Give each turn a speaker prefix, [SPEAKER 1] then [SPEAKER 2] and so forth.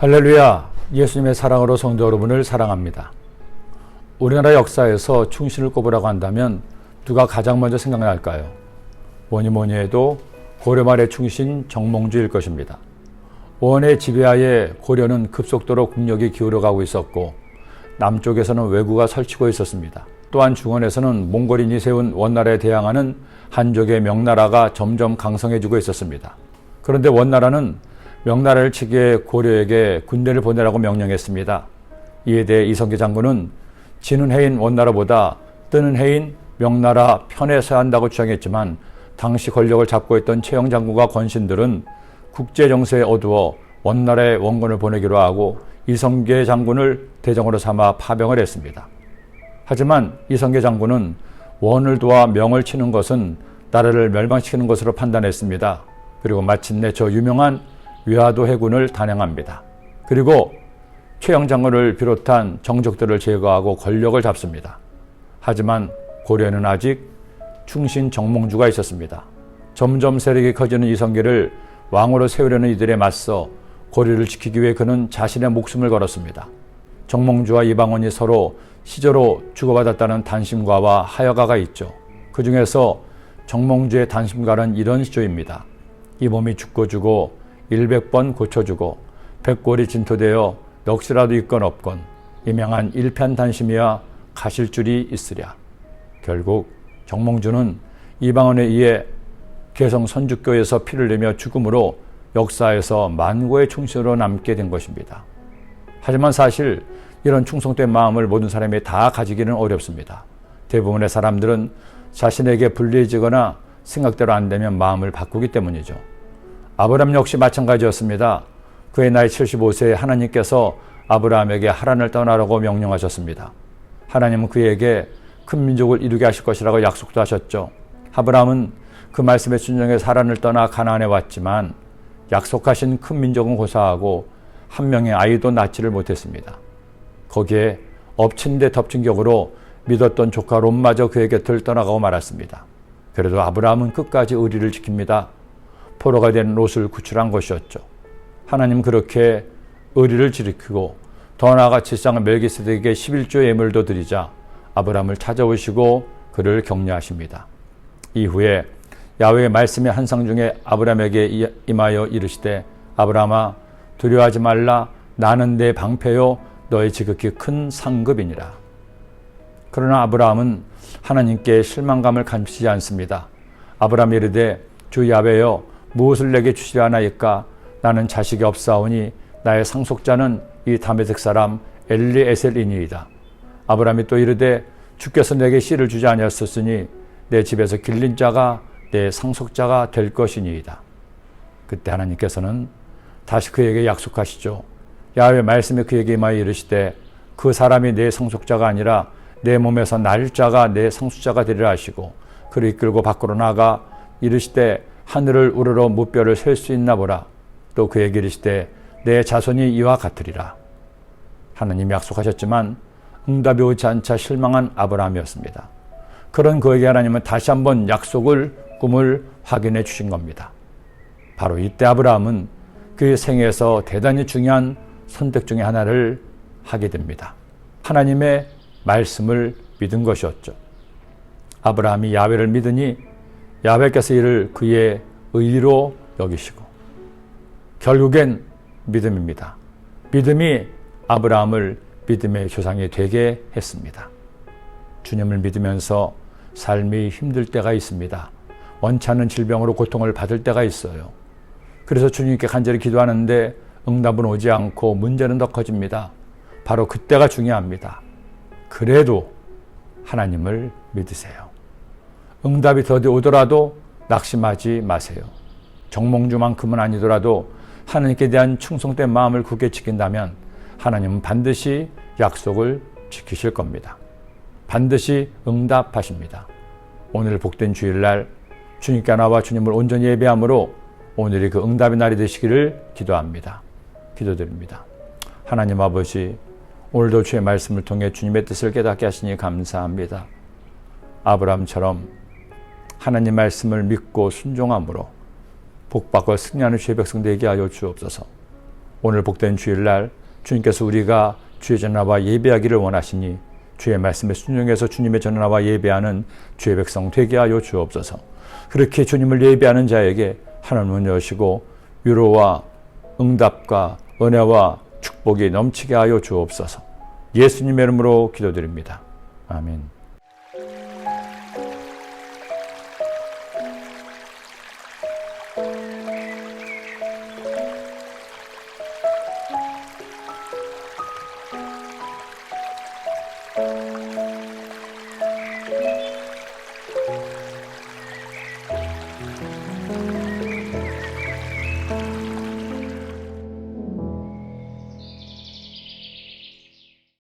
[SPEAKER 1] 할렐루야! 예수님의 사랑으로 성도 여러분을 사랑합니다. 우리나라 역사에서 충신을 꼽으라고 한다면 누가 가장 먼저 생각날까요? 뭐니 해도 고려 말의 충신 정몽주일 것입니다. 원의 지배하에 고려는 급속도로 국력이 기울어가고 있었고 남쪽에서는 왜구가 설치고 있었습니다. 또한 중원에서는 몽골인이 세운 원나라에 대항하는 한족의 명나라가 점점 강성해지고 있었습니다. 그런데 원나라는 명나라를 치기에 고려에게 군대를 보내라고 명령했습니다. 이에 대해 이성계 장군은 지는 해인 원나라보다 뜨는 해인 명나라 편에 서야 한다고 주장했지만 당시 권력을 잡고 있던 최영 장군과 권신들은 국제정세에 어두워 원나라에 원군을 보내기로 하고 이성계 장군을 대정으로 삼아 파병을 했습니다. 하지만 이성계 장군은 원을 도와 명을 치는 것은 나라를 멸망시키는 것으로 판단했습니다. 그리고 마침내 저 유명한 위화도 해군을 단행합니다. 그리고 최영 장군을 비롯한 정적들을 제거하고 권력을 잡습니다. 하지만 고려에는 아직 충신 정몽주가 있었습니다. 점점 세력이 커지는 이성계를 왕으로 세우려는 이들에 맞서 고려를 지키기 위해 그는 자신의 목숨을 걸었습니다. 정몽주와 이방원이 서로 시저로 주고받았다는 단심가와 하여가가 있죠. 그 중에서 정몽주의 단심가는 이런 시조입니다. 이 몸이 죽고 주고 100번 고쳐주고 100골이 진토되어 넋이라도 있건 없건 이명한 일편단심이야 가실 줄이 있으랴. 결국 정몽주는 이방원에 의해 개성 선주교에서 피를 내며 죽음으로 역사에서 만고의 충신으로 남게 된 것입니다. 하지만 사실 이런 충성된 마음을 모든 사람이 다 가지기는 어렵습니다. 대부분의 사람들은 자신에게 불리해지거나 생각대로 안 되면 마음을 바꾸기 때문이죠. 아브라함 역시 마찬가지였습니다. 그의 나이 75세에 하나님께서 아브라함에게 하란을 떠나라고 명령하셨습니다. 하나님은 그에게 큰 민족을 이루게 하실 것이라고 약속도 하셨죠. 아브라함은 그 말씀에 순종해서 하란을 떠나 가나안에 왔지만 약속하신 큰 민족은 고사하고 한 명의 아이도 낳지를 못했습니다. 거기에 엎친 데 덮친 격으로 믿었던 조카 롯마저 그의 곁을 떠나가고 말았습니다. 그래도 아브라함은 끝까지 의리를 지킵니다. 포로가 된 롯을 구출한 것이었죠. 하나님 그렇게 의리를 지키고 더 나아가 칠상을 멜기세덱에게 11조의 예물도 드리자 아브라함을 찾아오시고 그를 격려하십니다. 이후에 야훼의 말씀의 한상 중에 아브라함에게 임하여 이르시되 아브라함아 두려워하지 말라 나는 내 방패요 너의 지극히 큰 상급이니라. 그러나 아브라함은 하나님께 실망감을 감추지 않습니다. 아브라함이 이르되 주 야훼여 무엇을 내게 주시려 하나이까 나는 자식이 없사오니 나의 상속자는 이 다메섹 사람 엘리에셀이니이다. 아브라함이 또 이르되 주께서 내게 씨를 주지 아니하셨으니 내 집에서 길린 자가 내 상속자가 될 것이니이다. 그때 하나님께서는 다시 그에게 약속하시죠. 야훼의 말씀에 그에게 임하여 이르시되 그 사람이 내 상속자가 아니라 내 몸에서 날 자가 내 상속자가 되리라 하시고 그를 이끌고 밖으로 나가 이르시되 하늘을 우러러 무뼈를 셀 수 있나 보라. 또 그에게 이르시되 내 자손이 이와 같으리라. 하나님이 약속하셨지만 응답이 오지 않자 실망한 아브라함이었습니다. 그런 그에게 하나님은 다시 한번 꿈을 확인해 주신 겁니다. 바로 이때 아브라함은 그의 생애에서 대단히 중요한 선택 중에 하나를 하게 됩니다. 하나님의 말씀을 믿은 것이었죠. 아브라함이 야훼를 믿으니 야훼께서 이를 그의 의로 여기시고 결국엔 믿음입니다. 믿음이 아브라함을 믿음의 조상이 되게 했습니다. 주님을 믿으면서 삶이 힘들 때가 있습니다. 원치 않는 질병으로 고통을 받을 때가 있어요. 그래서 주님께 간절히 기도하는데 응답은 오지 않고 문제는 더 커집니다. 바로 그때가 중요합니다. 그래도 하나님을 믿으세요. 응답이 더디 오더라도 낙심하지 마세요. 정몽주만큼은 아니더라도 하나님께 대한 충성된 마음을 굳게 지킨다면 하나님은 반드시 약속을 지키실 겁니다. 반드시 응답하십니다. 오늘 복된 주일날 주님께 나와 주님을 온전히 예배함으로 오늘이 그 응답의 날이 되시기를 기도합니다. 기도드립니다. 하나님 아버지, 오늘도 주의 말씀을 통해 주님의 뜻을 깨닫게 하시니 감사합니다. 아브라함처럼 하나님 말씀을 믿고 순종함으로 복받고 승리하는 주의 백성 되게 하여 주옵소서. 오늘 복된 주일날 주님께서 우리가 주의 전화와 예배하기를 원하시니 주의 말씀에 순종해서 주님의 전화와 예배하는 주의 백성 되게 하여 주옵소서. 그렇게 주님을 예배하는 자에게 하나님은 여시고 위로와 응답과 은혜와 축복이 넘치게 하여 주옵소서. 예수님의 이름으로 기도드립니다. 아멘.